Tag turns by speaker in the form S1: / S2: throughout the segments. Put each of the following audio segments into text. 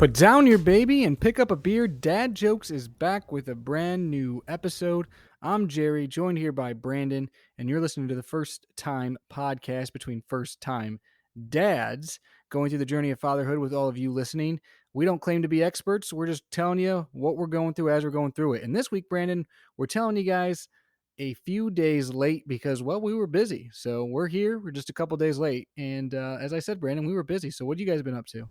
S1: Put down your baby and pick up a beer. Dad Jokes is back with a brand new episode. I'm Jerry, joined here by Brandon, and you're listening to the First Time podcast between first time dads, going through the journey of fatherhood with all of you listening. We don't claim to be experts. We're just telling you what we're going through as we're going through it. And this week, Brandon, we're telling you guys a few days late because, well, we were busy. So we're here. We're just a couple days late. And as I said, Brandon, we were busy. So what have you guys been up to?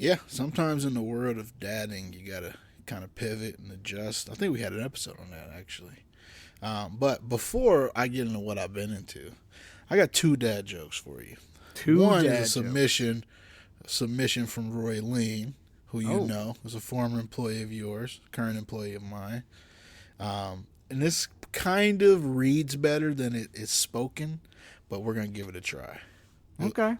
S2: Yeah, sometimes in the world of dadding, you gotta kind of pivot and adjust. I think we had an episode on that actually. But before I get into what I've been into, I got two dad jokes for you. One is a submission from Roy Lean, who you know is a former employee of yours, current employee of mine. And this kind of reads better than it is spoken, but we're gonna give it a try.
S1: Okay.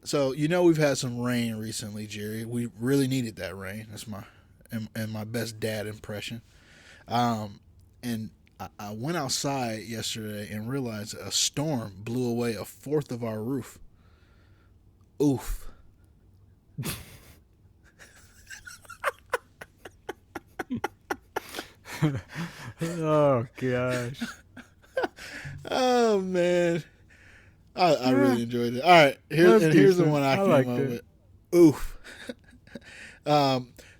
S2: So, we've had some rain recently, Jerry. We really needed that rain. That's my best dad impression. And I went outside yesterday and realized a storm blew away a fourth of our roof. Oof.
S1: Oh, gosh.
S2: Oh, man. I really enjoyed it. All right, here's the one I came up with. Oof.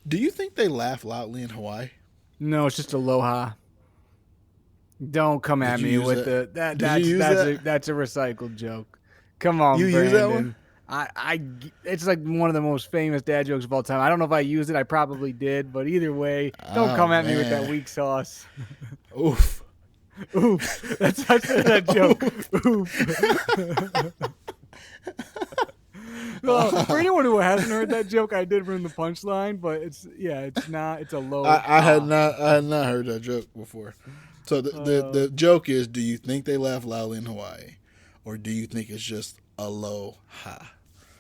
S2: Do you think they laugh loudly in Hawaii?
S1: No, it's just aloha. Don't come at me with that's a recycled joke. Come on,
S2: you
S1: Brandon.
S2: Use that one?
S1: It's like one of the most famous dad jokes of all time. I don't know if I used it. I probably did, but either way, don't come at me with that weak sauce.
S2: Oof.
S1: Oof. That's that joke. Oof. Well, for anyone who hasn't heard that joke, I did ruin the punchline, but it's a low.
S2: I had not heard that joke before. So the joke is, do you think they laugh loudly in Hawaii, or do you think it's just aloha?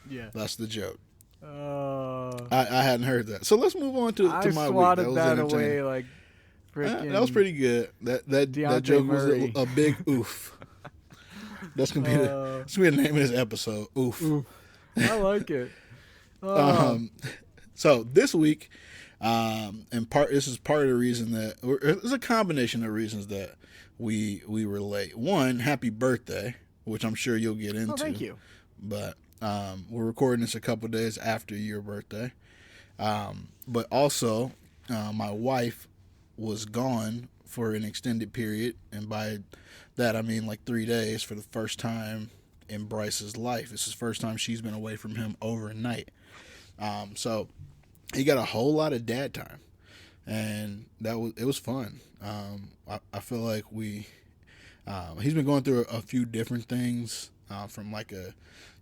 S1: Yeah,
S2: that's the joke.
S1: I
S2: hadn't heard that. So let's move on to my week.
S1: I swatted that away like.
S2: That was pretty good. That joke Murray. Was a big oof. That's gonna be the name of this episode. Oof.
S1: I like it.
S2: So this week, this is part of the reason that it's a combination of reasons that we were late. One, happy birthday, which I'm sure you'll get into.
S1: Oh, thank you.
S2: But we're recording this a couple days after your birthday. But also, my wife was gone for an extended period, and by that I mean like 3 days, for the first time in Bryce's life. It's the first time she's been away from him overnight. So he got a whole lot of dad time, and it was fun. I feel like he's been going through a few different things, from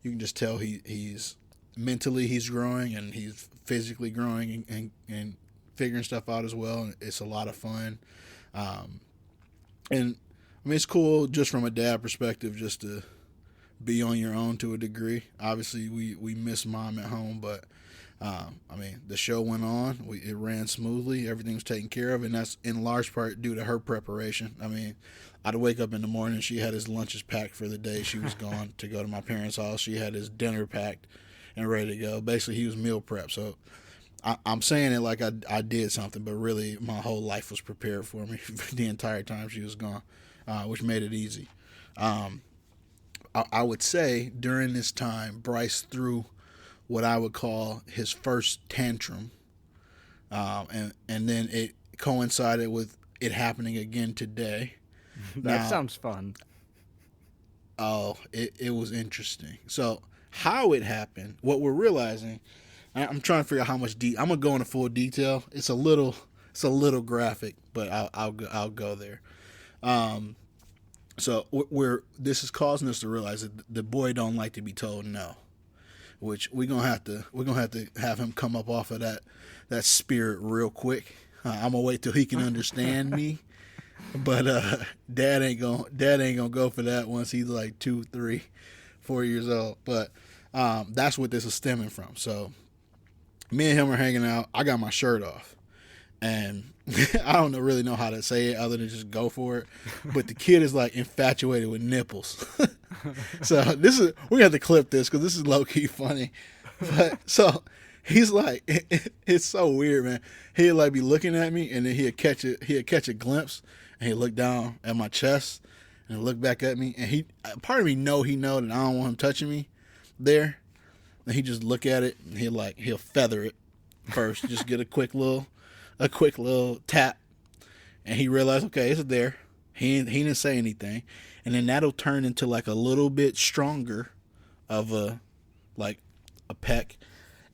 S2: you can just tell he's mentally he's growing, and he's physically growing and figuring stuff out as well, and it's a lot of fun. And I mean, it's cool just from a dad perspective, just to be on your own to a degree. Obviously, we miss mom at home, but I mean, the show went on. It ran smoothly. Everything was taken care of, and that's in large part due to her preparation. I mean, I'd wake up in the morning. She had his lunches packed for the day she was gone to go to my parents' house. She had his dinner packed and ready to go. Basically, he was meal prep. So I'm saying it like I did something, but really my whole life was prepared for me the entire time she was gone, which made it easy. I would say during this time, Bryce threw what I would call his first tantrum, and then it coincided with it happening again today.
S1: That sounds fun.
S2: Oh, it was interesting. So how it happened, what we're realizing, I'm trying to figure out how much I'm gonna go into full detail. It's a little graphic, but I'll go there. So this is causing us to realize that the boy don't like to be told no, which we're gonna have to have him come up off of that spirit real quick. I'm gonna wait till he can understand me, but dad ain't gonna go for that once he's like 2, 3, 4 years old. But that's what this is stemming from. So me and him are hanging out. I got my shirt off, and I don't really know how to say it other than just go for it. But the kid is like infatuated with nipples. So we have to clip this because this is low key funny. But so He's like, it's so weird, man. He'd like be looking at me, and then he'd catch a glimpse, and he'd look down at my chest, and look back at me, and part of me he know that I don't want him touching me there, and he just look at it, and he'll feather it first, just get a quick little tap, and he realized, okay, it's there. He didn't say anything, and then that'll turn into like a little bit stronger of like a peck,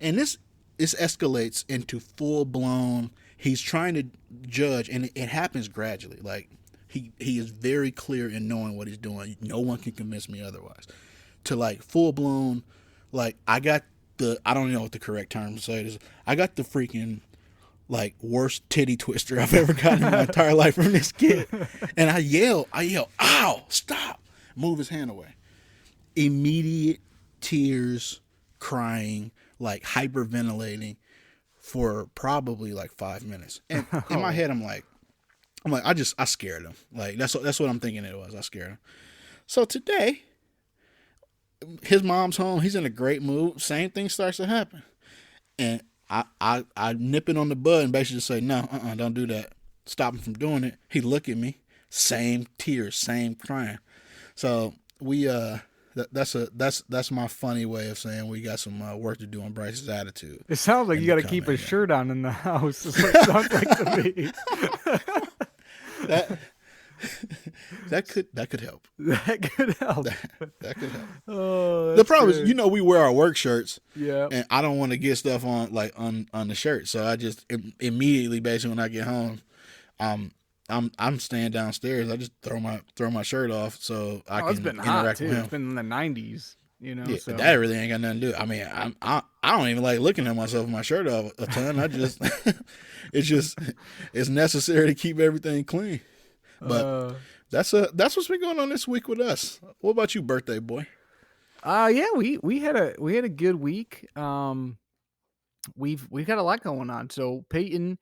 S2: and this escalates into full blown. He's trying to judge, and it happens gradually. Like he is very clear in knowing what he's doing. No one can convince me otherwise. To like full blown, like I don't even know what the correct term to say is. I got the freaking like worst titty twister I've ever gotten in my entire life from this kid, and I yell, "Ow! Stop!" Move his hand away. Immediate tears, crying, like hyperventilating for probably like 5 minutes. And in my head, I'm like, I scared him. Like that's what I'm thinking it was. I scared him. So today, his mom's home. He's in a great mood. Same thing starts to happen, and I nip it on the bud and basically just say, no, don't do that. Stop him from doing it. He look at me, same tears, same crying. So we that's my funny way of saying we got some work to do on Bryce's attitude.
S1: It sounds like you got to keep his shirt on in the house. Is what it sounds like to me.
S2: that that could help.
S1: That could help.
S2: That could help.
S1: Oh,
S2: the problem is, we wear our work shirts.
S1: Yeah.
S2: And I don't want to get stuff on on the shirt, so I just immediately, basically, when I get home, I'm staying downstairs. I just throw my shirt off so I can
S1: it's been
S2: interact
S1: hot too.
S2: with him.
S1: It's been in the 90s,
S2: Yeah,
S1: so.
S2: that really ain't got nothing to do. I mean, I don't even like looking at myself with my shirt off a ton. I just it's necessary to keep everything clean. But that's what's been going on this week with us. What about you, birthday boy?
S1: Yeah, we had a good week. We've got a lot going on. So Peyton,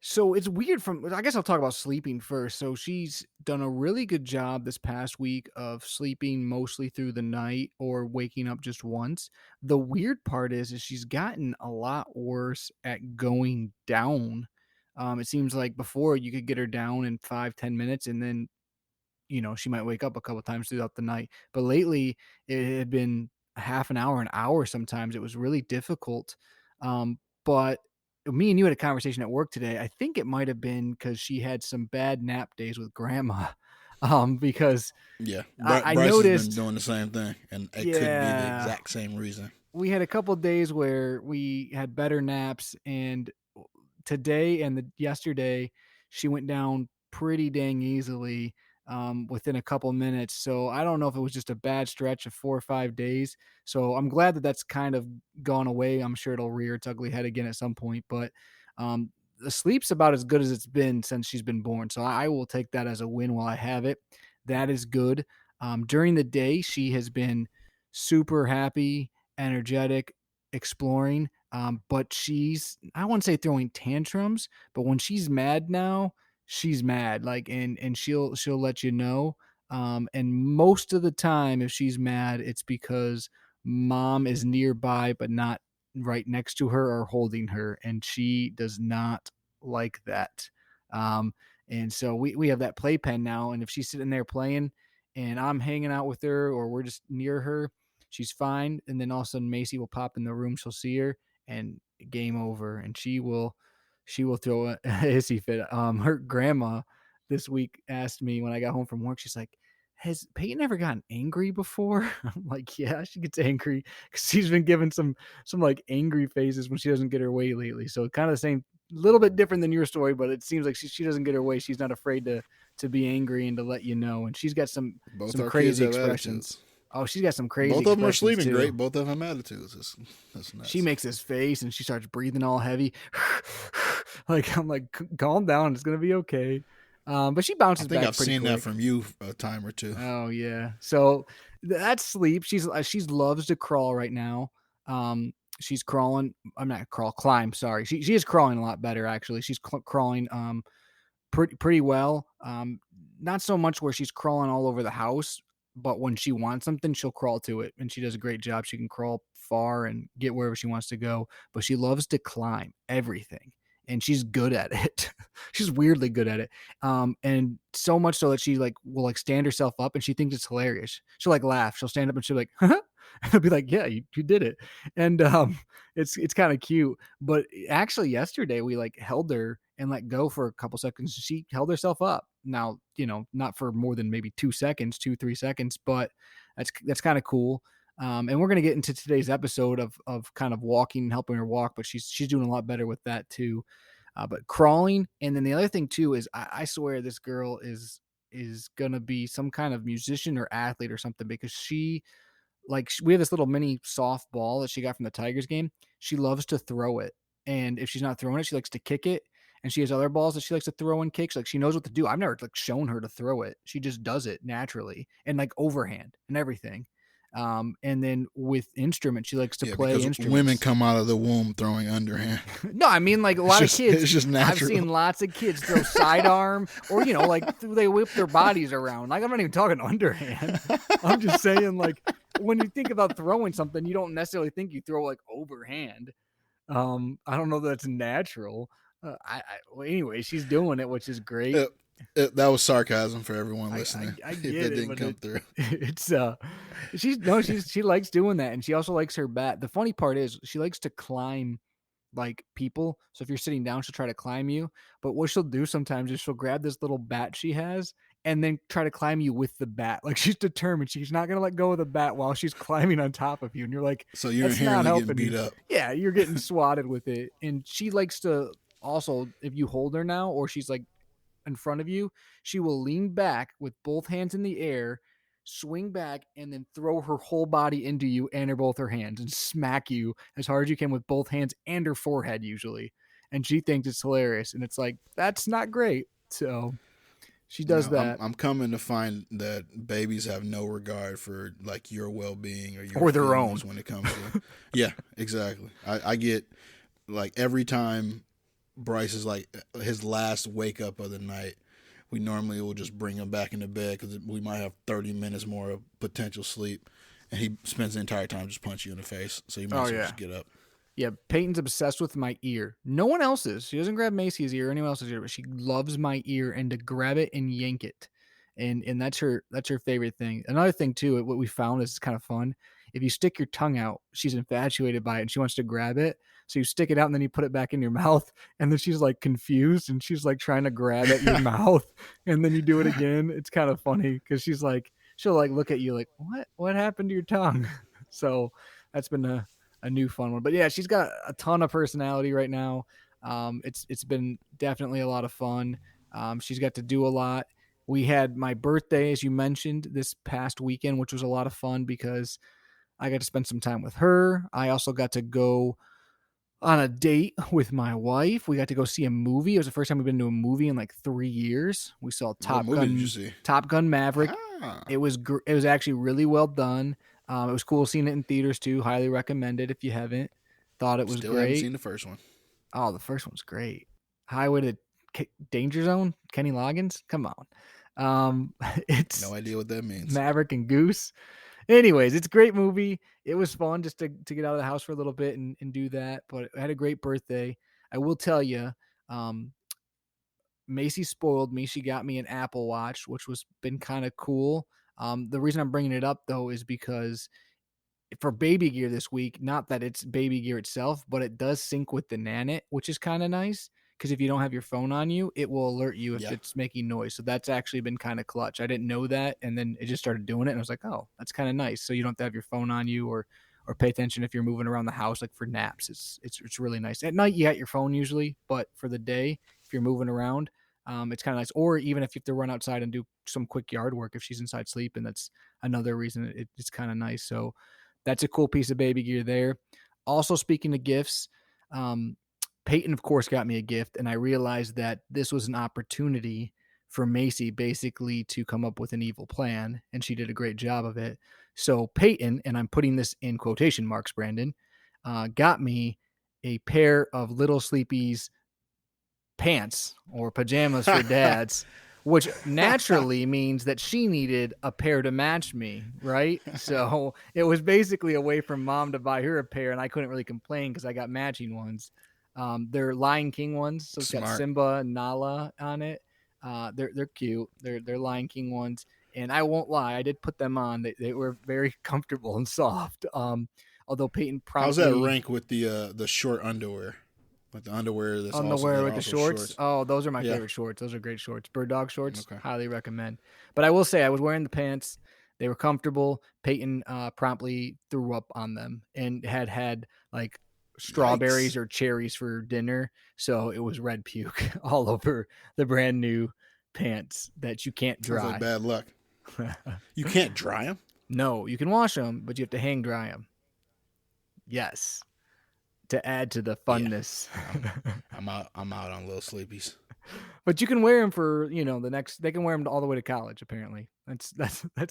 S1: so it's weird I guess I'll talk about sleeping first. So she's done a really good job this past week of sleeping mostly through the night or waking up just once. The weird part is she's gotten a lot worse at going down. It seems like before you could get her down in 5-10 minutes, and then she might wake up a couple times throughout the night. But lately, it had been a half an hour sometimes. It was really difficult. But me and you had a conversation at work today. I think it might have been because she had some bad nap days with grandma. Because
S2: Yeah,
S1: I
S2: Bryce
S1: noticed
S2: has been doing the same thing, and it could be the
S1: yeah,
S2: exact same reason.
S1: we had a couple of days where we had better naps, and today and yesterday she went down pretty dang easily, within a couple minutes. So I don't know if it was just a bad stretch of 4 or 5 days. So I'm glad that that's kind of gone away. I'm sure it'll rear its ugly head again at some point, but the sleep's about as good as it's been since she's been born. So I will take that as a win while I have it. That is good. During the day, she has been super happy, energetic, exploring. But I wouldn't say throwing tantrums, but when she's mad now, she's mad. Like, and she'll let you know. And most of the time, if she's mad, it's because mom is nearby, but not right next to her or holding her. And she does not like that. Um, and so we have that playpen now. And if she's sitting there playing and I'm hanging out with her or we're just near her, she's fine. And then all of a sudden Macy will pop in the room. She'll see her and game over. And she will throw a hissy fit. Her grandma this week asked me when I got home from work, she's like, has Peyton ever gotten angry before? I'm like, yeah, she gets angry because she's been given some like angry faces when she doesn't get her way lately. So kind of the same, little bit different than your story, but it seems like she doesn't get her way. She's not afraid to be angry and to let you know. And she's got some
S2: Both our kids
S1: crazy
S2: have
S1: expressions.
S2: attitudes.
S1: Oh, she's got some crazy.
S2: Both of them are sleeping
S1: too.
S2: great. Both of them have attitudes. That's nuts.
S1: She makes this face and she starts breathing all heavy. Like I'm like, calm down. It's gonna be okay. But she bounces back. I think
S2: I've seen
S1: quick.
S2: that from you a time or two.
S1: Oh yeah. So that's sleep. She's loves to crawl right now. She's crawling. I'm not climb. Sorry. She is crawling a lot better actually. She's crawling pretty well. Not so much where she's crawling all over the house, but when she wants something, she'll crawl to it, and she does a great job. She can crawl far and get wherever she wants to go, but she loves to climb everything, and she's good at it. She's weirdly good at it, and so much so that she like will like stand herself up, and she thinks it's hilarious. She'll like laugh. She'll stand up and she'll be like, "Huh?" I'll be like, "Yeah, you did it," and it's kind of cute. But actually, yesterday we like held her and let go for a couple seconds. She held herself up. Now, not for more than maybe 2 seconds, 2, 3 seconds, but that's kind of cool. And we're gonna get into today's episode of kind of walking and helping her walk, but she's doing a lot better with that too. But crawling, and then the other thing too is I swear this girl is gonna be some kind of musician or athlete or something because we have this little mini softball that she got from the Tigers game. She loves to throw it. And if she's not throwing it, she likes to kick it. And she has other balls that she likes to throw and kick. Like she knows what to do. I've never like shown her to throw it. She just does it naturally and like overhand and everything. And then with instruments, she likes to
S2: Yeah,
S1: play
S2: because women
S1: instruments.
S2: come out of the womb throwing underhand.
S1: No, I mean like a
S2: It's
S1: lot of
S2: just
S1: kids.
S2: it's just
S1: I've
S2: natural.
S1: seen lots of kids throw sidearm or like they whip their bodies around. Like I'm not even talking underhand. I'm just saying like when you think about throwing something, you don't necessarily think you throw like overhand. I don't know that it's natural. Well, anyway, she's doing it, which is great.
S2: It, that was sarcasm for everyone
S1: I,
S2: listening.
S1: I
S2: If it
S1: get it,
S2: didn't
S1: but
S2: come through,
S1: it's she likes doing that, and she also likes her bat. The funny part is she likes to climb like people. So if you're sitting down, she'll try to climb you. But what she'll do sometimes is she'll grab this little bat she has and then try to climb you with the bat. Like she's determined. She's not gonna let go of the bat while she's climbing on top of you. And you're like,
S2: so you're
S1: that's not
S2: inherently getting
S1: helping
S2: beat
S1: you.
S2: up.
S1: Yeah, you're getting swatted with it. And she likes to also, if you hold her now, or she's like in front of you, she will lean back with both hands in the air, swing back, and then throw her whole body into you and her both her hands and smack you as hard as you can with both hands and her forehead usually. And she thinks it's hilarious. And it's like, that's not great. So she
S2: You
S1: does
S2: know, I'm
S1: that.
S2: I'm coming to find that babies have no regard for like your well being or your
S1: Or their own.
S2: feelings when it comes to. Yeah, exactly. I get like every time Bryce is like his last wake up of the night. We normally will just bring him back into bed because we might have 30 minutes more of potential sleep, and he spends the entire time just punch you in the face. So you might
S1: Oh
S2: as well
S1: yeah.
S2: just get up.
S1: Yeah, Peyton's obsessed with my ear. No one else is. She doesn't grab Macy's ear or anyone else's ear, but she loves my ear and to grab it and yank it. And that's her favorite thing. Another thing too, what we found is kind of fun. If you stick your tongue out, she's infatuated by it and she wants to grab it. So you stick it out and then you put it back in your mouth, and then she's like confused and she's like trying to grab at your mouth, and then you do it again. It's kind of funny because she'll like look at you like, what happened to your tongue? So that's been a new fun one. But yeah, she's got a ton of personality right now. It's been definitely a lot of fun. She's got to do a lot. We had my birthday, as you mentioned, this past weekend, which was a lot of fun because I got to spend some time with her. I also got to go on a date with my wife. We got to go see a movie. It was the first time we've been to a movie in like 3 years. We saw
S2: What movie did you see?
S1: Top Gun Maverick.
S2: Ah,
S1: It was actually really well done. It was cool seeing it in theaters too. Highly recommend it if you haven't. Thought it was
S2: still haven't
S1: great.
S2: seen the first one.
S1: Oh, the first one's great. Highway to Danger Zone. Kenny Loggins. Come on. It's
S2: No idea what that means.
S1: Maverick and Goose. Anyways, it's a great movie. It was fun just to get out of the house for a little bit and do that. But I had a great birthday. I will tell you, um, Macy spoiled me. She got me an Apple Watch, which was been kind of cool. The reason I'm bringing it up though is because for baby gear this week, not that it's baby gear itself, but it does sync with the Nanit, which is kind of nice because if you don't have your phone on you, it will alert you if
S2: Yeah.
S1: it's making noise. So that's actually been kind of clutch. I didn't know that, and then it just started doing it, and I was like, oh, that's kind of nice. So you don't have to have your phone on you or pay attention if you're moving around the house, like for naps. It's really nice. At night you got your phone usually, but for the day, if you're moving around, it's kind of nice. Or even if you have to run outside and do some quick yard work, if she's inside sleeping, that's another reason it's kind of nice. So that's a cool piece of baby gear there. Also, speaking of gifts, um, Peyton, of course, got me a gift, and I realized that this was an opportunity for Macy basically to come up with an evil plan, and she did a great job of it. So Peyton, and I'm putting this in quotation marks, Brandon, got me a pair of Little Sleepy's pants or pajamas for dads, which naturally means that she needed a pair to match me, right? So it was basically a way for mom to buy her a pair, and I couldn't really complain because I got matching ones. They're Lion King ones, so it's got
S2: Smart.
S1: Simba and Nala on it. They're cute. They're Lion King ones, and I won't lie, I did put them on. They were very comfortable and soft. Although Peyton
S2: How's that
S1: promptly
S2: rank with the short underwear? Like the underwear that's also
S1: underwear
S2: that are
S1: with the
S2: also
S1: shorts.
S2: shorts.
S1: Oh, those are my
S2: Yeah.
S1: favorite shorts. Those are great shorts. Bird dog shorts.
S2: Okay.
S1: Highly recommend. But I will say I was wearing the pants. They were comfortable. Peyton promptly threw up on them and had like strawberries
S2: Yikes.
S1: or cherries for dinner. So it was red puke all over the brand new pants that you can't
S2: Sounds like
S1: dry.
S2: bad luck. You can't dry them.
S1: No, you can wash them, but you have to hang dry them. Yes, to add to the
S2: Yeah.
S1: funness.
S2: I'm out. I'm out on little sleepies.
S1: But you can wear them for the next. They can wear them all the way to college. Apparently, that's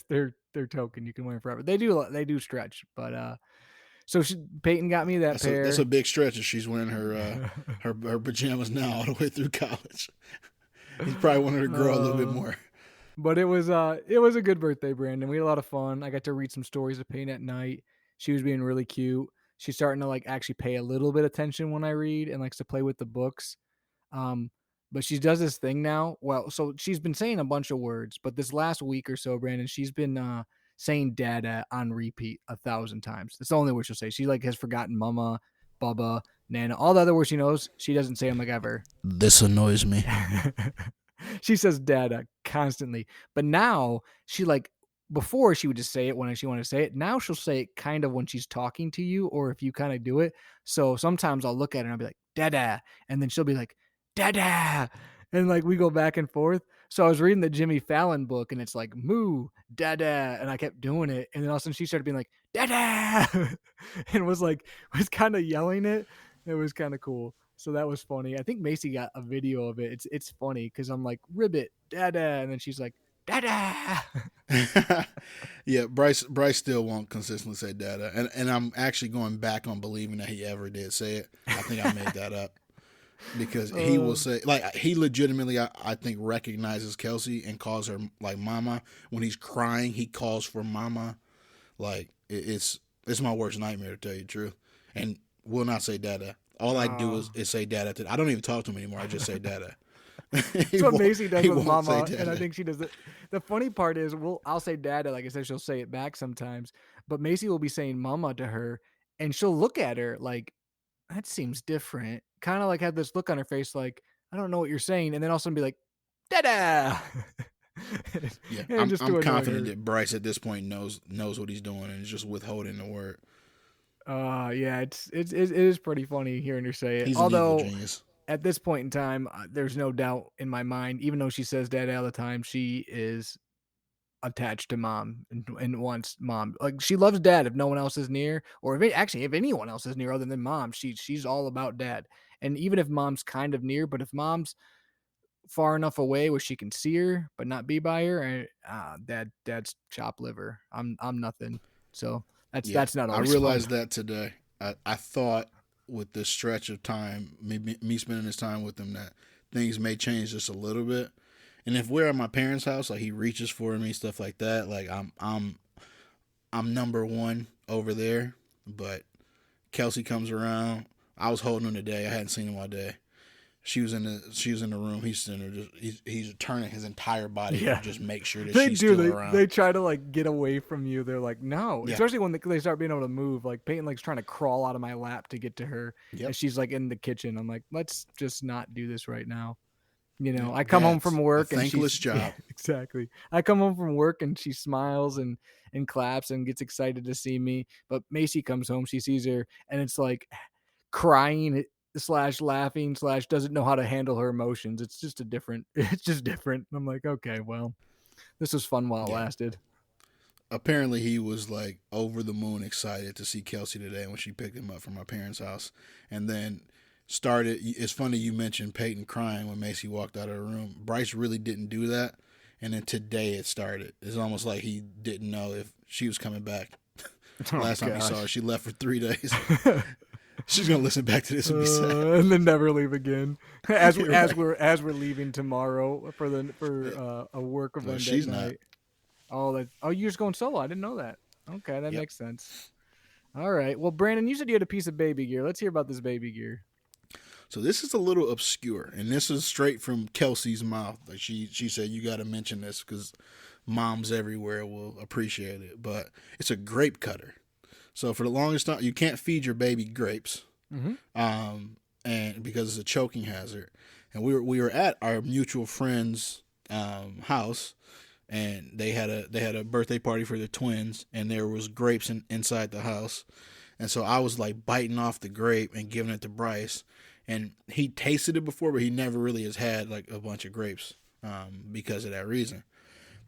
S1: their token. You can wear them forever. They do stretch, but Peyton got me that
S2: That's a
S1: pair.
S2: big stretch if she's wearing her pajamas now all the way through college. He's probably wanted to grow a little bit more.
S1: But it was a good birthday, Brandon. We had a lot of fun. I got to read some stories of Peyton at night. She was being really cute. She's starting to like actually pay a little bit attention when I read and likes to play with the books. Um, but she does this thing now. Well, so she's been saying a bunch of words, but this last week or so, Brandon, she's been saying "dada" on repeat 1,000 times. That's the only word she'll say. She like has forgotten "mama," "baba," "nana." All the other words she knows, she doesn't say them like ever.
S2: This annoys me.
S1: She says "dada" constantly, but now she like before she would just say it when she wanted to say it. Now she'll say it kind of when she's talking to you or if you kind of do it. So sometimes I'll look at her and I'll be like "dada," and then she'll be like "dada," and like we go back and forth. So I was reading the Jimmy Fallon book and it's like moo dada, and I kept doing it, and then all of a sudden she started being like dada, and was kind of yelling it. It was kind of cool. So that was funny. I think Macy got a video of it. It's funny because I'm like ribbit dada, and then she's like dada.
S2: Yeah, Bryce still won't consistently say data, and I'm actually going back on believing that he ever did say it. I think I made that up because he will say like he legitimately I think recognizes Kelsey and calls her like mama when he's crying. He calls for mama. Like it's my worst nightmare to tell you the truth, and will not say dada. All I do is say dada. I don't even talk to him anymore. I just say dada.
S1: That's what Macy does with mama, and I
S2: dada.
S1: think she does it. The funny part is, I'll say dada, like I said, she'll say it back sometimes, but Macy will be saying mama to her, and she'll look at her like, that seems different. Kind of like have this look on her face, like, I don't know what you're saying, and then all of a sudden be like, dada.
S2: Yeah,
S1: And just
S2: I'm
S1: to annoy
S2: confident
S1: her.
S2: that Bryce at this point knows what he's doing and is just withholding the word.
S1: Yeah, it is pretty funny hearing her say it.
S2: He's an evil
S1: Although
S2: genius.
S1: at this point in time, there's no doubt in my mind, even though she says dada all the time, she is attached to mom and wants mom. Like she loves dad if no one else is near, or if anyone else is near other than mom, she's all about dad. And even if mom's kind of near, but if mom's far enough away where she can see her but not be by her, dad's chop liver. I'm nothing. So
S2: Yeah,
S1: that's not
S2: I
S1: always fun.
S2: realized that today. I thought with this stretch of time, me spending this time with him, that things may change just a little bit. And if we're at my parents' house, like he reaches for me, stuff like that, like I'm number one over there. But Kelsey comes around. I was holding him today. I hadn't seen him all day. She was in the room. He's sitting there he's turning his entire body to
S1: Yeah.
S2: just make sure that
S1: They
S2: she's
S1: do.
S2: still
S1: They
S2: around.
S1: they try to like get away from you. They're like, no.
S2: Yeah.
S1: Especially when they start being able to move. Like Peyton like's trying to crawl out of my lap to get to her, and
S2: Yep.
S1: she's like in the kitchen. I'm like, let's just not do this right now.
S2: Yeah.
S1: I come home from
S2: Dad's a
S1: work and
S2: thankless
S1: she's
S2: job.
S1: exactly. I come home from work and she smiles and claps and gets excited to see me. But Macy comes home, she sees her, and it's like crying slash laughing slash doesn't know how to handle her emotions. It's just it's just different. I'm like, okay, well, this was fun while it
S2: Yeah.
S1: lasted.
S2: Apparently he was like over the moon excited to see Kelsey today when she picked him up from my parents' house. And then started it's funny you mentioned Peyton crying when Macy walked out of her room. Bryce really didn't do that. And then today it started. It's almost like he didn't know if she was coming back.
S1: Oh,
S2: Last time he saw
S1: gosh.
S2: her, she left for 3 days. She's gonna listen back to this and be sad.
S1: And then never leave again. As
S2: You're
S1: as
S2: right.
S1: we're leaving tomorrow for a work
S2: Well,
S1: event at
S2: she's not.
S1: night. You're just going solo. I didn't know that. Okay, that
S2: Yep.
S1: makes sense. All right. Well, Brandon, you said you had a piece of baby gear. Let's hear about this baby gear.
S2: So this is a little obscure, and this is straight from Kelsey's mouth. Like she said, you got to mention this because moms everywhere will appreciate it. But it's a grape cutter. So for the longest time, you can't feed your baby grapes,
S1: Mm-hmm.
S2: and because it's a choking hazard. And we were at our mutual friend's house, and they had a birthday party for their twins, and there was grapes inside the house, and so I was like biting off the grape and giving it to Bryce, and he tasted it before, but he never really has had like a bunch of grapes because of that reason,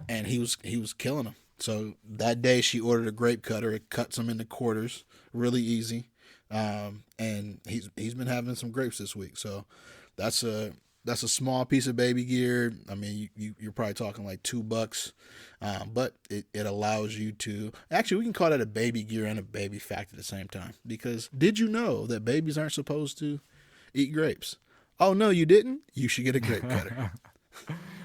S2: and he was killing them. So that day she ordered a grape cutter. It cuts them into quarters, really easy, and he's been having some grapes this week. So that's a small piece of baby gear. I mean, you're probably talking like $2, but it allows you to actually we can call that a baby gear and a baby fact at the same time. Because did you know that babies aren't supposed to eat grapes? Oh no, you didn't. You should get a grape cutter.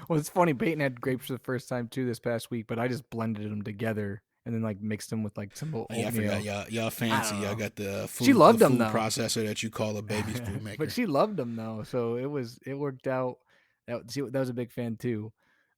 S1: Well, it's funny. Peyton had grapes for the first time too this past week, but I just blended them together and then like mixed them with like some
S2: Oh, yeah, I forgot
S1: oatmeal.
S2: y'all
S1: I
S2: fancy.
S1: don't
S2: Y'all
S1: know.
S2: got the
S1: She
S2: food the
S1: loved them
S2: food
S1: though.
S2: processor that you call a baby's food
S1: But
S2: maker.
S1: she loved them though, so it worked out. That was a big fan too.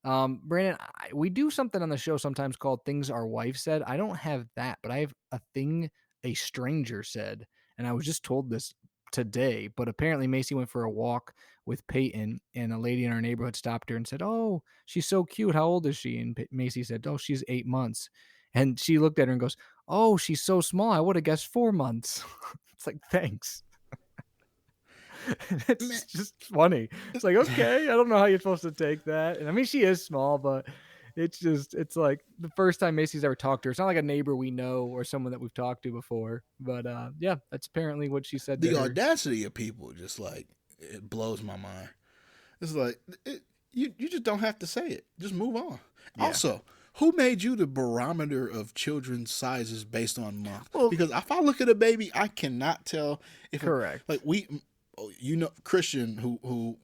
S1: Brandon, we do something on the show sometimes called "Things Our Wife Said." I don't have that, but I have a thing a stranger said, and I was just told this today. But apparently, Macy went for a walk with Peyton, and a lady in our neighborhood stopped her and said, "Oh, she's so cute. How old is she?" And Macy said, "Oh, she's 8 months." And she looked at her and goes, "Oh, she's so small. I would have guessed 4 months." It's like, thanks.
S2: Man,
S1: It's just funny. It's like, okay, I don't know how you're supposed to take that. And I mean, she is small, but it's like the first time Macy's ever talked to her. It's not like a neighbor we know or someone that we've talked to before. But yeah, that's apparently what she said to
S2: the
S1: her.
S2: audacity of people just like it blows my mind. It's like you just don't have to say it. Just move on.
S1: Yeah.
S2: Also, who made you the barometer of children's sizes based on month?
S1: Well,
S2: Because if I look at a baby, I cannot tell if like
S1: correct.
S2: Christian who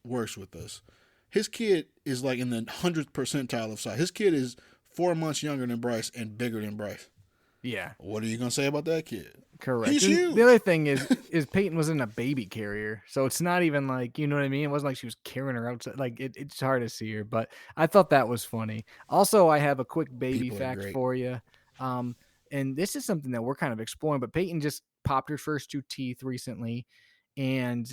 S2: works with us. His kid is like in the 100th percentile of size. His kid is 4 months younger than Bryce and bigger than Bryce.
S1: Yeah.
S2: What are you gonna say about that kid?
S1: Correct.
S2: He's
S1: And the
S2: huge.
S1: other thing is Peyton was in a baby carrier, so it's not even like you know what I mean. It wasn't like she was carrying her outside. Like it's hard to see her, but I thought that was funny. Also, I have a quick baby
S2: People are
S1: fact
S2: great.
S1: for you, um, and this is something that we're kind of exploring. But Peyton just popped her first two teeth recently, and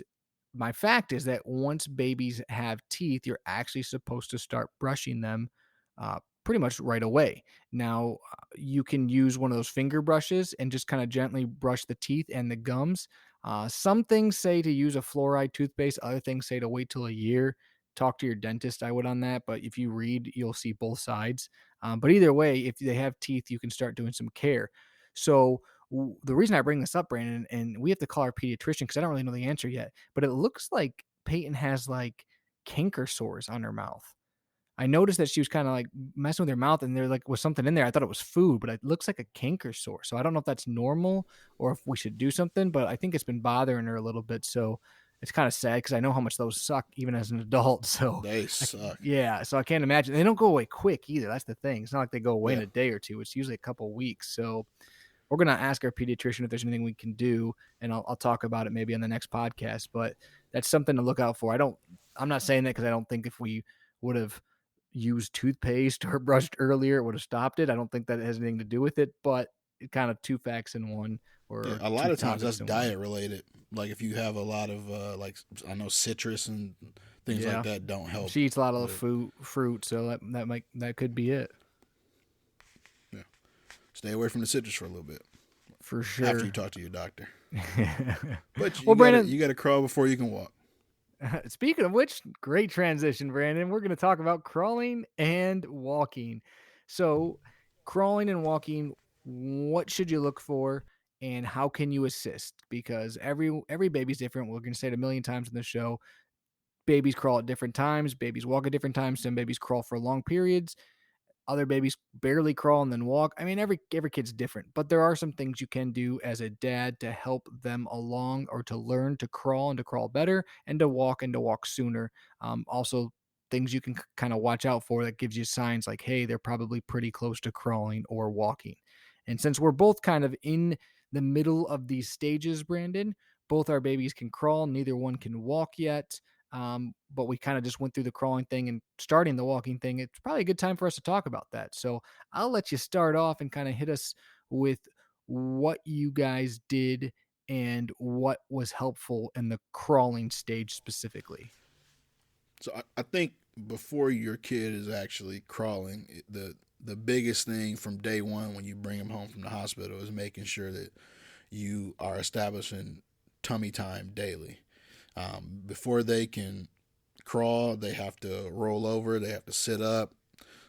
S1: my fact is that once babies have teeth, you're actually supposed to start brushing them pretty much right away. Now, you can use one of those finger brushes and just kind of gently brush the teeth and the gums. Some things say to use a fluoride toothpaste, other things say to wait till a year. Talk to your dentist, I would on that. But if you read, you'll see both sides. But either way, if they have teeth, you can start doing some care. So, the reason I bring this up, Brandon, and we have to call our pediatrician because I don't really know the answer yet, but it looks like Peyton has like canker sores on her mouth. I noticed that she was kind of like messing with her mouth and there like was something in there. I thought it was food, but it looks like a canker sore. So I don't know if that's normal or if we should do something, but I think it's been bothering her a little bit. So it's kind of sad because I know how much those suck even as an adult. So
S2: They suck.
S1: yeah, so I can't imagine. They don't go away quick either. That's the thing. It's not like they go away in
S2: Yeah.
S1: a day or two. It's usually a couple weeks. So we're going to ask our pediatrician if there's anything we can do, and I'll talk about it maybe on the next podcast. But that's something to look out for. I'm not saying that because I don't think if we would have used toothpaste or brushed earlier, it would have stopped it. I don't think that has anything to do with it, but it kind of two facts in one
S2: Yeah,
S1: or
S2: a lot
S1: two
S2: of times that's
S1: topics in one.
S2: diet related. Like if you have a lot of like I know citrus and things like
S1: Yeah,
S2: that don't help
S1: she eats a lot of the
S2: with.
S1: fruit, so that could be it
S2: Yeah, stay away from the citrus for a little bit
S1: for
S2: after you
S1: sure.
S2: talk to your doctor. But
S1: Well, Brandon,
S2: you gotta crawl before you can walk.
S1: speaking of which, great transition, Brandon. We're going to talk about crawling and walking. So, crawling and walking, what should you look for and how can you assist? Because every baby's different. We're going to say it a million times in the show. Babies crawl at different times, babies walk at different times, some babies crawl for long periods. Other babies barely crawl and then walk. I mean, every kid's different, but there are some things you can do as a dad to help them along or to learn to crawl and to crawl better and to walk sooner. Also, things you can kind of watch out for that gives you signs like, hey, they're probably pretty close to crawling or walking. And since we're both kind of in the middle of these stages, Brandon, both our babies can crawl, neither one can walk yet. But we kind of just went through the crawling thing and starting the walking thing. It's probably a good time for us to talk about that. So I'll let you start off and kind of hit us with what you guys did and what was helpful in the crawling stage specifically.
S2: So I think before your kid is actually crawling, the biggest thing from day one when you bring them home from the hospital is making sure that you are establishing tummy time daily. Before they can crawl, they have to roll over, they have to sit up.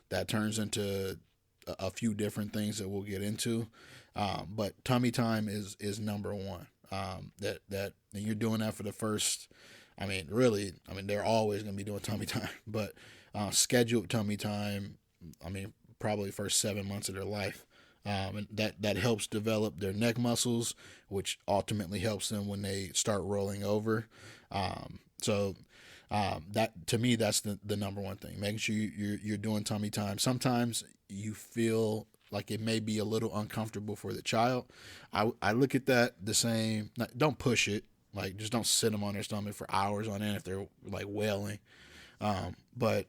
S2: That turns into a few different things that we'll get into. But tummy time is number one. That and you're doing that for the first. I mean, really. I mean, they're always going to be doing tummy time, but scheduled tummy time. I mean, probably first 7 months of their life. And that helps develop their neck muscles, which ultimately helps them when they start rolling over. That to me, that's the number one thing. Making sure you're doing tummy time. Sometimes you feel like it may be a little uncomfortable for the child. I look at that the same. Don't push it. Like, just don't sit them on their stomach for hours on end if they're like wailing. But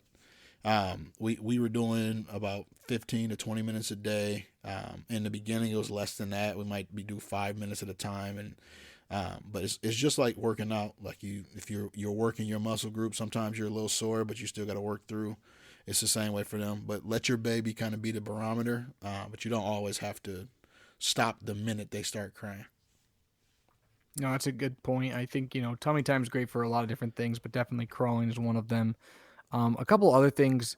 S2: we were doing about 15 to 20 minutes a day. In the beginning, it was less than that. We might be do 5 minutes at a time, and but it's just like working out. Like if you're working your muscle group, sometimes you're a little sore, but you still got to work through. It's the same way for them. But let your baby kind of be the barometer. But you don't always have to stop the minute they start crying.
S1: No, that's a good point. I think, tummy time is great for a lot of different things, but definitely crawling is one of them. A couple other things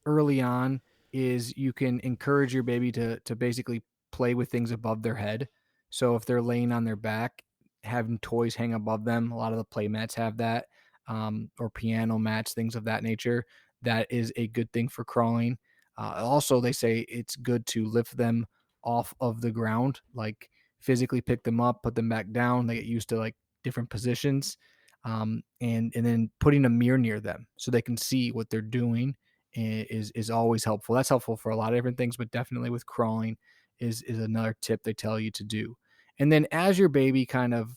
S1: early on is you can encourage your baby to basically play with things above their head. So if they're laying on their back, having toys hang above them, a lot of the play mats have that, or piano mats, things of that nature. That is a good thing for crawling. Also, they say it's good to lift them off of the ground, like physically pick them up, put them back down. They get used to like different positions, and then putting a mirror near them so they can see what they're doing is always helpful. That's helpful for a lot of different things, but definitely with crawling is another tip they tell you to do. And then as your baby kind of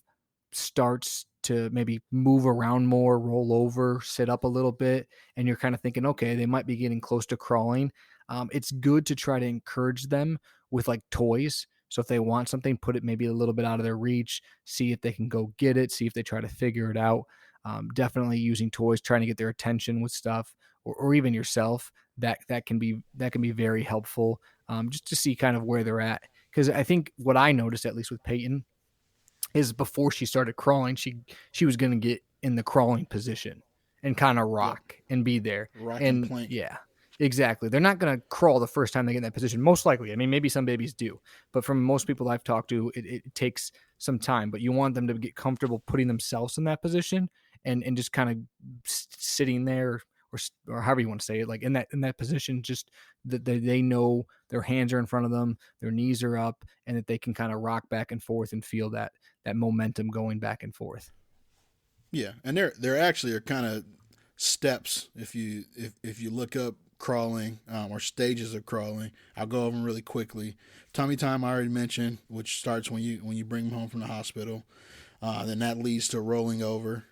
S1: starts to maybe move around more, roll over, sit up a little bit, and you're kind of thinking, okay, they might be getting close to crawling. It's good to try to encourage them with like toys. So if they want something, put it maybe a little bit out of their reach, see if they can go get it, see if they try to figure it out. Definitely using toys, trying to get their attention with stuff, or even yourself. That can be very helpful, just to see kind of where they're at. Because I think what I noticed, at least with Peyton, is before she started crawling, she was going to get in the crawling position and kind of
S2: Yep,
S1: rock and be there.
S2: rock and
S1: And
S2: plank.
S1: yeah, exactly. They're not going to crawl the first time they get in that position. Most likely. I mean, maybe some babies do, but from most people I've talked to, it takes some time. But you want them to get comfortable putting themselves in that position and just kind of sitting there, or however you want to say it, like in that position, just that they know their hands are in front of them, their knees are up, and that they can kind of rock back and forth and feel that momentum going back and forth.
S2: Yeah, and there actually are kind of steps if you look up crawling, or stages of crawling. I'll go over them really quickly. Tummy time I already mentioned, which starts when you bring them home from the hospital. Then that leads to rolling over,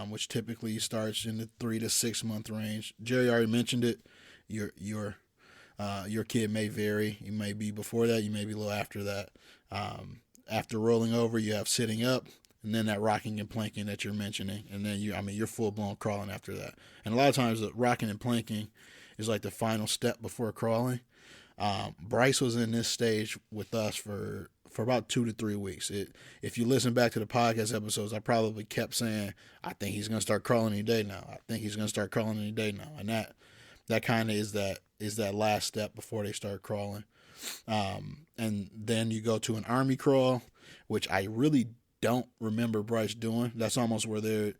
S2: which typically starts in the 3 to 6 month range. Jerry already mentioned it. Your kid may vary. You may be before that. You may be a little after that. After rolling over, you have sitting up, and then that rocking and planking that you're mentioning, and then you're full blown crawling after that. And a lot of times, the rocking and planking is like the final step before crawling. Bryce was in this stage with us for about 2 to 3 weeks. If you listen back to the podcast episodes, I probably kept saying, I think he's gonna start crawling any day now. I think he's gonna start crawling any day now. And that kind of is that last step before they start crawling. And then you go to an army crawl, which I really don't remember Bryce doing. That's almost where they're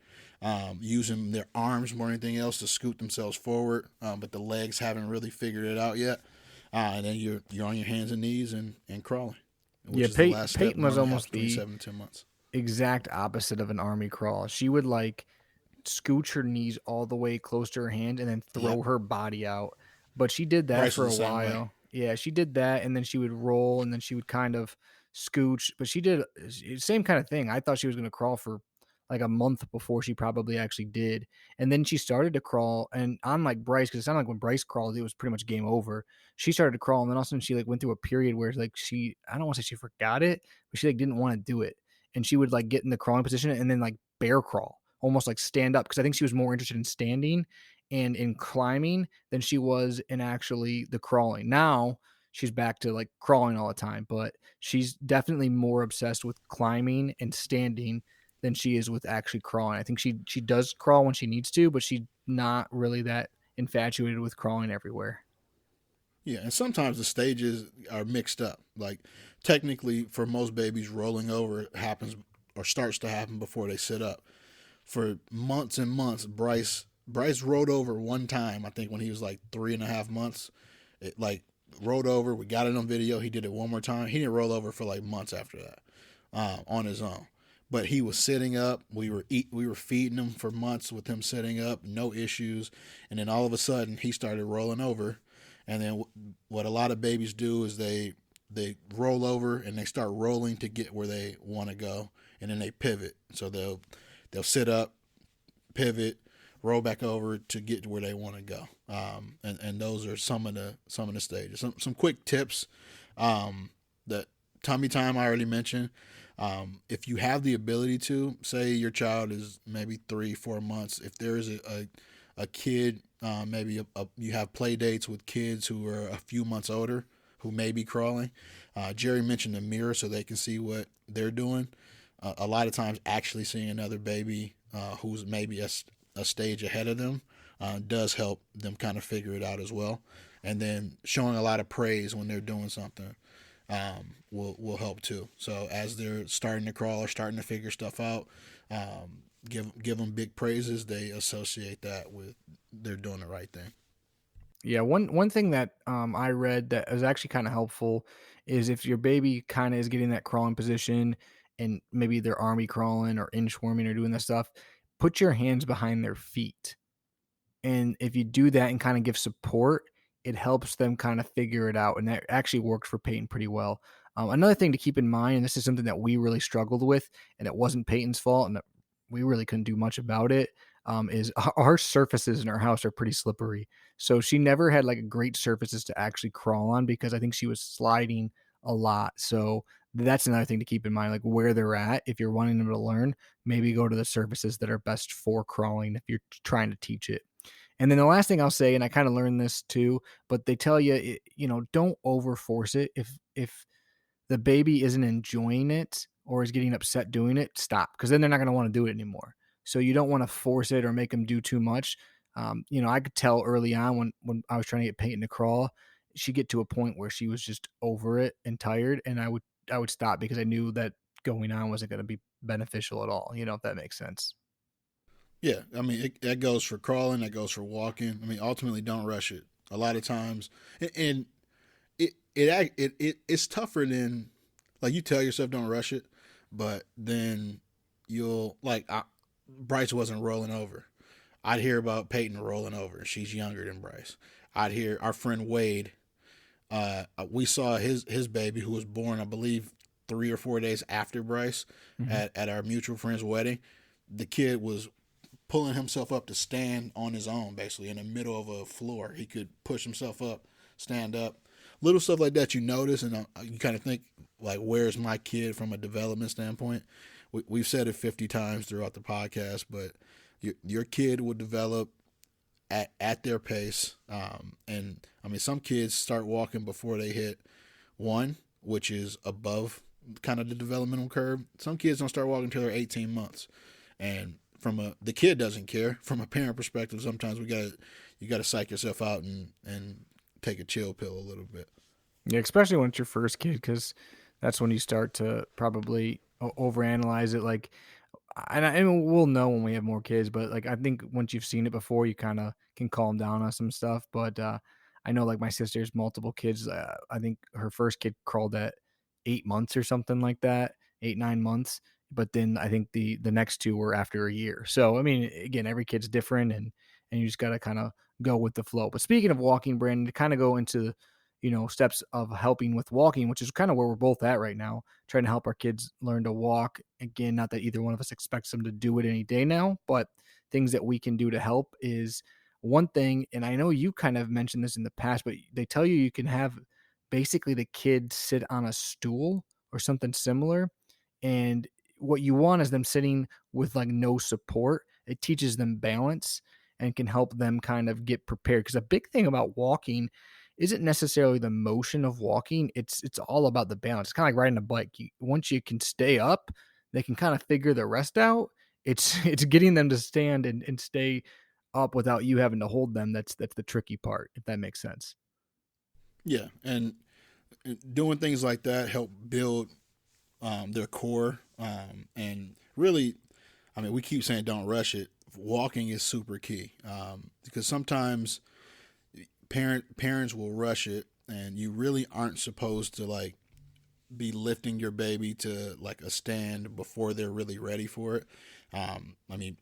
S2: using their arms more than anything else to scoot themselves forward, but the legs haven't really figured it out yet. And then you're on your hands and knees and crawling, which
S1: Yeah,
S2: is the last step
S1: Peyton was
S2: normally happens
S1: almost
S2: between
S1: the
S2: 7 and 10 months.
S1: exact opposite of an army crawl. She would like scooch her knees all the way close to her hand and then
S2: Yep.
S1: throw her body out. But she did that
S2: Bryce
S1: for
S2: was
S1: a
S2: the same way.
S1: while. Yeah, she did that and then she would roll and then she would kind of scooch. But she did same kind of thing. I thought she was going to crawl for like a month before she probably actually did. And then she started to crawl and unlike Bryce, because it sounded like when Bryce crawled, it was pretty much game over. She started to crawl and then all of a sudden she like went through a period where like I don't want to say she forgot it, but she like didn't want to do it. And she would like get in the crawling position and then like bear crawl, almost like stand up. Cause I think she was more interested in standing and in climbing than she was in actually the crawling. Now she's back to like crawling all the time, but she's definitely more obsessed with climbing and standing than she is with actually crawling. I think she does crawl when she needs to, but she's not really that infatuated with crawling everywhere.
S2: Yeah, and sometimes the stages are mixed up. Like technically, for most babies, rolling over happens or starts to happen before they sit up. For months and months, Bryce rolled over one time. I think when he was like 3.5 months, it like rolled over. We got it on video. He did it one more time. He didn't roll over for like months after that on his own. But he was sitting up. We were feeding him for months with him sitting up, no issues. And then all of a sudden, he started rolling over. And then what a lot of babies do is they roll over and they start rolling to get where they want to go, and then they pivot. So they'll sit up, pivot, roll back over to get to where they want to go. And those are some of the stages. Some quick tips. That tummy time I already mentioned. If you have the ability to, say your child is maybe 3-4 months, if there is a kid, maybe you have play dates with kids who are a few months older who may be crawling. Jerry mentioned the mirror so they can see what they're doing. A lot of times, actually seeing another baby who's maybe a stage ahead of them does help them kind of figure it out as well. And then showing a lot of praise when they're doing something will help too. So as they're starting to crawl or starting to figure stuff out, give them big praises. They associate that with they're doing the right thing.
S1: Yeah, one thing that I read that is actually kind of helpful is if your baby kind of is getting that crawling position and maybe they're army crawling or inchworming or doing this stuff, put your hands behind their feet. And if you do that and kind of give support, it helps them kind of figure it out. And that actually worked for Peyton pretty well. Another thing to keep in mind, and this is something that we really struggled with, and it wasn't Peyton's fault, and we really couldn't do much about it, is our surfaces in our house are pretty slippery. So she never had like great surfaces to actually crawl on because I think she was sliding a lot. So that's another thing to keep in mind, like where they're at. If you're wanting them to learn, maybe go to the surfaces that are best for crawling if you're trying to teach it. And then the last thing I'll say, and I kind of learned this too, but they tell you, don't over force it. If the baby isn't enjoying it or is getting upset doing it, stop, because then they're not going to want to do it anymore. So you don't want to force it or make them do too much. I could tell early on when I was trying to get Peyton to crawl, she'd get to a point where she was just over it and tired, and I would stop because I knew that going on wasn't going to be beneficial at all. If that makes sense.
S2: Yeah, I mean that goes for crawling, that goes for walking. I mean, ultimately, don't rush it. A lot of times, and it's tougher than like you tell yourself don't rush it, but then you'll Bryce wasn't rolling over. I'd hear about Peyton rolling over. She's younger than Bryce. I'd hear our friend Wade. We saw his baby who was born, I believe, 3 or 4 days after Bryce
S1: Mhm.
S2: at our mutual friend's wedding. The kid was pulling himself up to stand on his own, basically in the middle of a floor. He could push himself up, stand up, little stuff like that. You notice, and you kind of think like, "Where's my kid from a development standpoint?" We've said it 50 times throughout the podcast, but your kid will develop at their pace. And I mean, some kids start walking before they hit one, which is above kind of the developmental curve. Some kids don't start walking until they're 18 months, and the kid doesn't care. From a parent perspective, sometimes you gotta psych yourself out and take a chill pill a little bit.
S1: Yeah, especially when it's your first kid, because that's when you start to probably overanalyze it. Like, and we'll know when we have more kids, but like I think once you've seen it before, you kind of can calm down on some stuff. But I know like my sister's multiple kids. I think her first kid crawled at 8 months or something like that, 8, 9 months. But then I think the next two were after a year. So I mean, again, every kid's different, and you just got to kind of go with the flow. But speaking of walking, Brandon, to kind of go into steps of helping with walking, which is kind of where we're both at right now, trying to help our kids learn to walk. Again, not that either one of us expects them to do it any day now, but things that we can do to help is one thing. And I know you kind of mentioned this in the past, but they tell you you can have basically the kid sit on a stool or something similar. And what you want is them sitting with like no support. It teaches them balance and can help them kind of get prepared. Because a big thing about walking isn't necessarily the motion of walking. It's all about the balance. It's kind of like riding a bike. Once you can stay up, they can kind of figure the rest out. It's getting them to stand and stay up without you having to hold them. That's the tricky part, if that makes sense.
S2: Yeah, and doing things like that help build their core. And really, I mean, we keep saying don't rush it. Walking is super key because sometimes parents will rush it, and you really aren't supposed to like be lifting your baby to like a stand before they're really ready for it. I mean,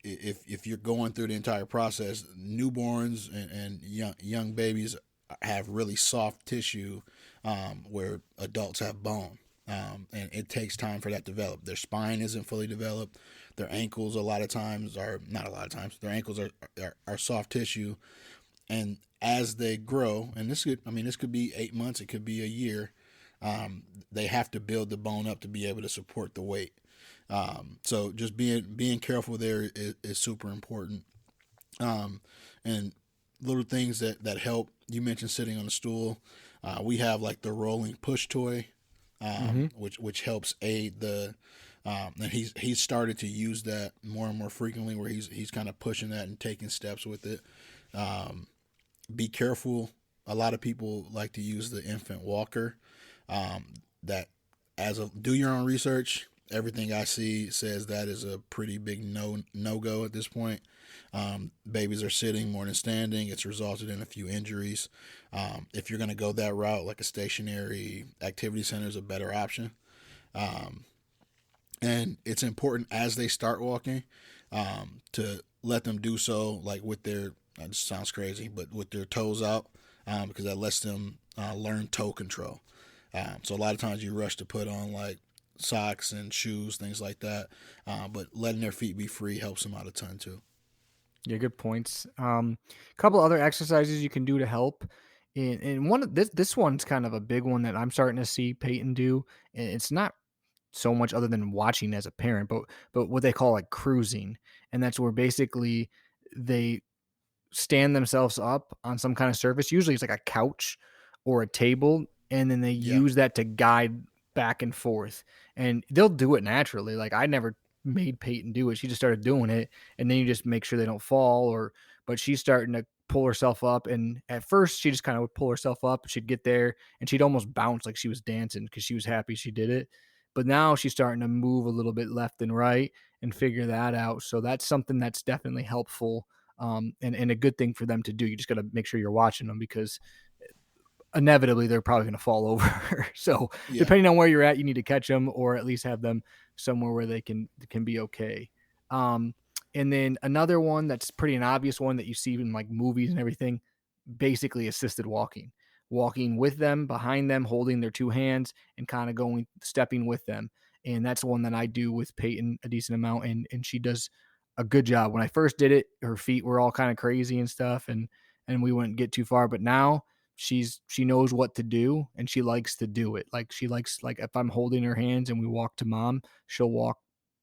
S2: if you're going through the entire process, newborns and young babies have really soft tissue where adults have bone. And it takes time for that to develop. Their spine isn't fully developed. Their ankles, a lot of times, are not a lot of times. Their ankles are soft tissue, and as they grow, and this could be 8 months, it could be a year. They have to build the bone up to be able to support the weight. So just being careful there is super important. And little things that help. You mentioned sitting on a stool. We have like the rolling push toy,
S1: Hmm.
S2: which helps aid the. And he's started to use that more and more frequently, where he's kind of pushing that and taking steps with it. Um, be careful. A lot of people like to use the infant walker. That do your own research. Everything I see says that is a pretty big no go at this point. Babies are sitting more than standing. It's resulted in a few injuries. If you're going to go that route, like a stationary activity center is a better option. Um, and it's important as they start walking to let them do so, like with their. That just sounds crazy, but with their toes out, because that lets them learn toe control. So a lot of times you rush to put on like socks and shoes, things like that. But letting their feet be free helps them out a ton too.
S1: Yeah, good points. A couple other exercises you can do to help. And one of this one's kind of a big one that I'm starting to see Peyton do. And it's not so much other than watching as a parent, but what they call like cruising. And that's where basically they stand themselves up on some kind of surface. Usually it's like a couch or a table, and then they
S2: Yeah,
S1: use that to guide back and forth. And they'll do it naturally. Like I never made Peyton do it. She just started doing it, and then you just make sure they don't fall. Or, but she's starting to pull herself up. And at first, she just kind of would pull herself up. She'd get there, and she'd almost bounce like she was dancing because she was happy she did it. But now she's starting to move a little bit left and right and figure that out. So that's something that's definitely helpful, and a good thing for them to do. You just got to make sure you're watching them because inevitably they're probably going to fall over. So
S2: yeah,
S1: depending on where you're at, you need to catch them or at least have them somewhere where they can be okay. Um, and then another one that's pretty an obvious one that you see in like movies and everything, basically assisted walking. Walking with them, behind them, holding their two hands and kind of going stepping with them. And that's one that I do with Peyton a decent amount, and she does a good job. When I first did it, her feet were all kind of crazy and stuff, and we wouldn't get too far. But now she knows what to do and she likes to do it. Like she likes, like if I'm holding her hands and we walk to mom, she'll walk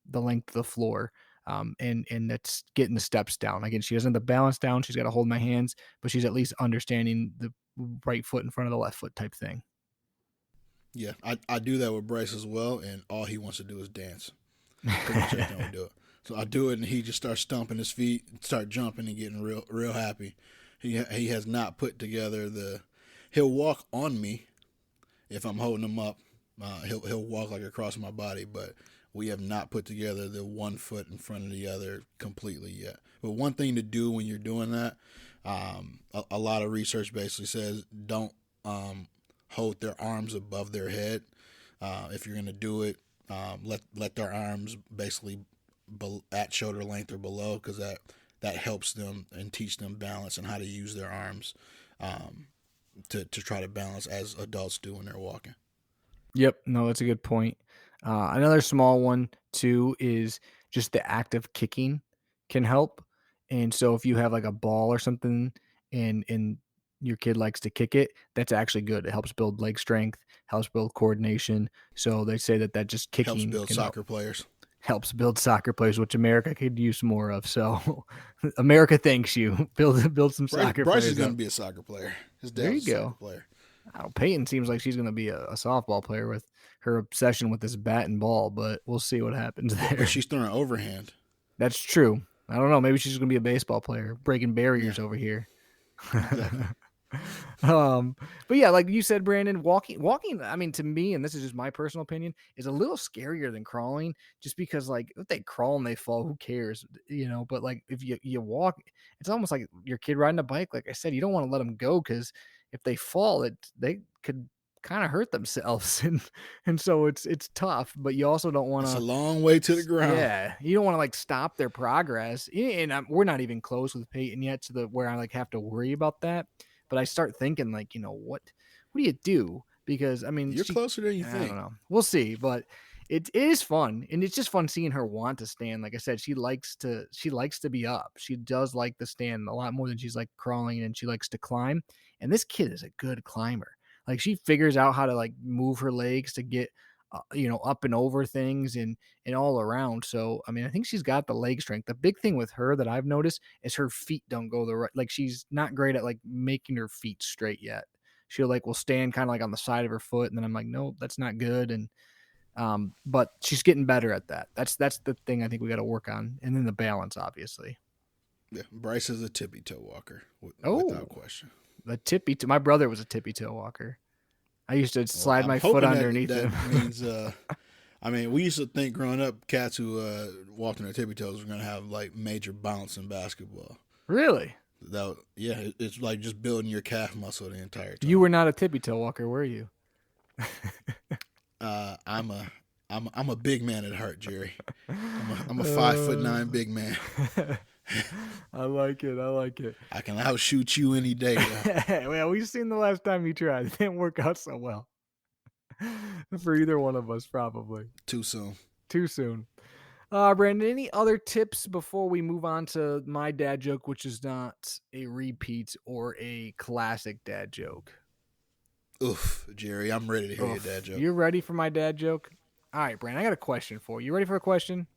S1: the length of the floor. And that's getting the steps down. Again, she doesn't have the balance down. She's got to hold my hands, but she's at least understanding the right foot in front of the left foot type thing.
S2: yeah. I do that with Bryce as well, and all he wants to do is dance. Pretty much every time we do it. So I do it, and he just starts stomping his feet, start jumping, and getting real happy. He has not put together the. He'll walk on me if I'm holding him up. He'll walk like across my body, but we have not put together the one foot in front of the other completely yet. But one thing to do when you're doing that, A lot of research basically says don't hold their arms above their head. If you're going to do it, let their arms basically at shoulder length or below, because that helps them and teach them balance and how to use their arms to try to balance as adults do when they're walking.
S1: Yep. No, that's a good point. Another small one too is just the act of kicking can help. And so if you have like a ball or something and your kid likes to kick it, that's actually good. It helps build leg strength, helps build coordination. So they say that just
S2: Helps
S1: kicking
S2: build
S1: can
S2: soccer players.
S1: helps build soccer players, which America could use more of. So America thanks you. Build some soccer
S2: Bryce is
S1: players
S2: going to
S1: up.
S2: be a soccer player. His
S1: There
S2: dad
S1: you
S2: was a soccer
S1: go.
S2: player.
S1: Oh, Peyton seems like she's going to be a softball player with her obsession with this bat and ball, but we'll see what happens there.
S2: But she's throwing overhand.
S1: That's true. I don't know. Maybe she's going to be a baseball player, breaking barriers over here.
S2: Exactly.
S1: But yeah, like you said, Brandon, walking, I mean, to me, and this is just my personal opinion, is a little scarier than crawling, just because like if they crawl and they fall, who cares, but like if you walk, it's almost like your kid riding a bike. Like I said, you don't want to let them go, because if they fall, they could kind of hurt themselves, and so it's tough, but you also don't want
S2: It's a
S1: to.
S2: long way to the ground.
S1: Yeah, you don't want to like stop their progress, and we're not even close with Peyton yet to the where I like have to worry about that. But I start thinking like, what do you do? Because I mean,
S2: You're closer than you
S1: I
S2: think.
S1: don't know. We'll see, but it is fun, and it's just fun seeing her want to stand. Like I said, she likes to be up. She does like to stand a lot more than she's like crawling, and she likes to climb. And this kid is a good climber. Like she figures out how to like move her legs to get up and over things and all around. So I mean, I think she's got the leg strength. The big thing with her that I've noticed is her feet don't go the right. Like she's not great at like making her feet straight yet. She'll like will stand kind of like on the side of her foot, and then I'm like, no, that's not good. And but she's getting better at that. That's the thing I think we got to work on, and then the balance, obviously.
S2: Yeah, Bryce is a tippy toe walker, without
S1: Oh,
S2: question.
S1: the tippy toe. My brother was a tippy toe walker. I used to
S2: Well,
S1: slide
S2: I'm
S1: my foot
S2: hoping
S1: underneath
S2: that
S1: him.
S2: means. I mean, we used to think growing up, cats who walked on their tippy toes were gonna have like major bounce in basketball.
S1: Really?
S2: It's like just building your calf muscle the entire time.
S1: You were not a tippy toe walker, were you?
S2: I'm a big man at heart, Jerry. I'm a 5'9" big man.
S1: I like it. I like it.
S2: I can outshoot you any day.
S1: Well, we've seen the last time you tried. It didn't work out so well for either one of us, probably.
S2: Too soon.
S1: Too soon. Brandon, any other tips before we move on to my dad joke, which is not a repeat or a classic dad joke?
S2: Oof, Jerry, I'm ready to hear your dad joke.
S1: You're ready for my dad joke? All right, Brandon, I got a question for you. You ready for a question?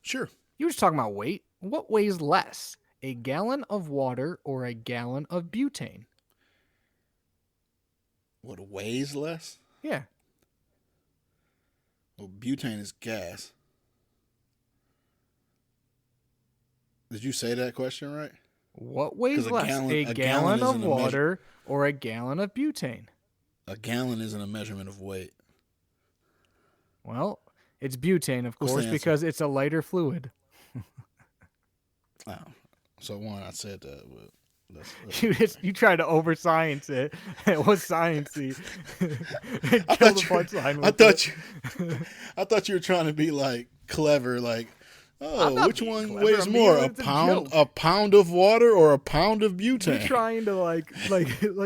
S2: Sure.
S1: You were just talking about weight. What weighs less, a gallon of water or a gallon of butane?
S2: What weighs less?
S1: Yeah.
S2: Well, butane is gas. Did you say that question right?
S1: What weighs less, a
S2: gallon
S1: gallon of
S2: isn't a
S1: water or a gallon of butane?
S2: A gallon isn't a measurement of weight.
S1: Well, it's butane, of
S2: What's the
S1: course,
S2: answer?
S1: because it's a lighter fluid.
S2: Oh, so one, I said that, but
S1: You tried to over science it. It was sciencey.
S2: I
S1: Kill
S2: thought
S1: the
S2: you,
S1: punchline.
S2: I thought you, I thought you were trying to be like clever, like,
S1: I'm not
S2: which
S1: being
S2: one
S1: clever.
S2: weighs
S1: I'm being
S2: more,
S1: honest, it's a joke.
S2: a pound of water or a pound of
S1: You're
S2: butane?
S1: trying to like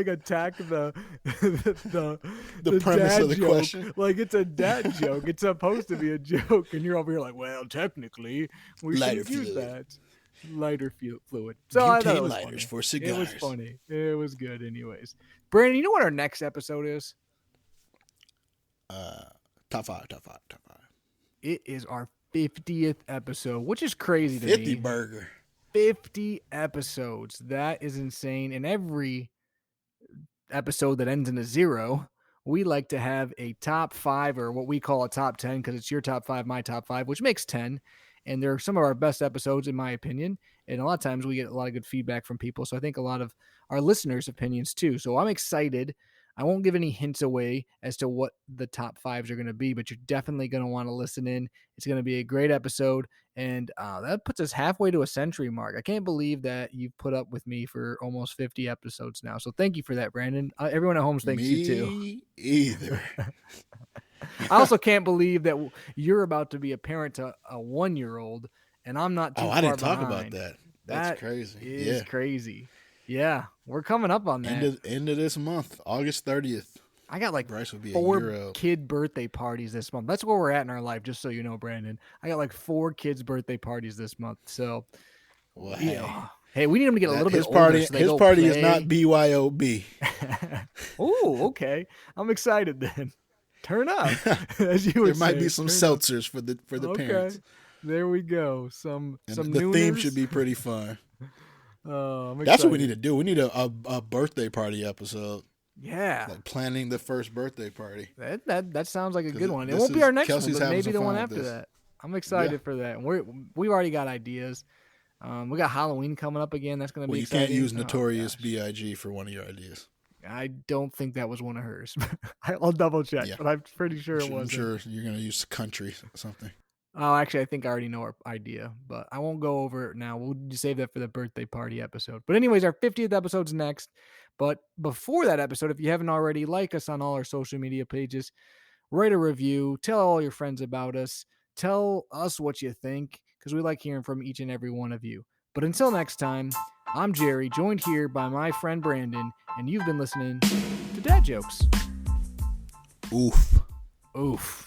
S1: attack the
S2: premise
S1: dad
S2: of the
S1: joke.
S2: question.
S1: Like it's a dad joke. It's supposed to be a joke, and you're over here like, well, technically, we
S2: Lighter
S1: should use
S2: fluid.
S1: that lighter fluid. So I thought it
S2: Butane
S1: was
S2: lighters
S1: funny.
S2: for
S1: It
S2: cigars.
S1: was funny. It was good, anyways. Brandon, you know what our next episode is?
S2: Top five.
S1: It is our 50th episode, which is crazy to
S2: 50
S1: me.
S2: burger.
S1: 50 episodes. That is insane. And every episode that ends in a 0, we like to have a top 5 or what we call a top 10 because it's your top 5, my top 5, which makes 10. And they're some of our best episodes, in my opinion. And a lot of times we get a lot of good feedback from people. So I think a lot of our listeners' opinions too. So I'm excited I won't give any hints away as to what the top fives are going to be, but you're definitely going to want to listen in. It's going to be a great episode. And that puts us halfway to a century mark. I can't believe that you've put up with me for almost 50 episodes now. So thank you for that, Brandon. Everyone at home thanks you too.
S2: Me either.
S1: I also can't believe that you're about to be a parent to a 1-year-old, and I'm not too
S2: Oh,
S1: far
S2: I didn't
S1: behind.
S2: talk about that. That's
S1: That
S2: crazy.
S1: is
S2: Yeah.
S1: crazy. Yeah, we're coming up on that.
S2: End of this month, August 30th.
S1: I got like
S2: Bryce will be a
S1: 4
S2: year old.
S1: kid birthday parties this month. That's where we're at in our life, just so you know, Brandon. I got like 4 kids' birthday parties this month. So,
S2: Well,
S1: hey, we need them to get a little bit
S2: his
S1: older.
S2: party,
S1: So they
S2: his
S1: go
S2: party
S1: play.
S2: is not BYOB.
S1: Oh, okay. I'm excited then. Turn up, as you would
S2: There might
S1: say.
S2: be some
S1: Turn
S2: seltzers for the
S1: Okay.
S2: parents.
S1: There we go. Some
S2: And
S1: some
S2: the theme
S1: nooners.
S2: should be pretty fun.
S1: I'm
S2: That's what we
S1: excited.
S2: need to do. We need a birthday party episode,
S1: Yeah.
S2: like planning the first birthday party.
S1: That sounds like a
S2: 'Cause
S1: good one. It
S2: this
S1: won't be
S2: is-
S1: our next
S2: Kelsey's
S1: one, but
S2: having
S1: maybe
S2: some
S1: the
S2: fun
S1: one
S2: with
S1: after
S2: this.
S1: that. I'm excited
S2: Yeah.
S1: for that. We've already got ideas. We got Halloween coming up again. That's going to
S2: Well,
S1: be
S2: you
S1: exciting.
S2: can't use
S1: Oh,
S2: Notorious
S1: gosh.
S2: B.I.G. for one of your ideas.
S1: I don't think that was one of hers. I'll double check,
S2: Yeah.
S1: but I'm pretty sure it
S2: I'm
S1: wasn't.
S2: sure you're going to use country or something.
S1: Oh, actually, I think I already know our idea, but I won't go over it now. We'll save that for the birthday party episode. But anyways, our 50th episode's next. But before that episode, if you haven't already, like us on all our social media pages, write a review, tell all your friends about us, tell us what you think, because we like hearing from each and every one of you. But until next time, I'm Jerry, joined here by my friend Brandon, and you've been listening to Dad Jokes.
S2: Oof.
S1: Oof.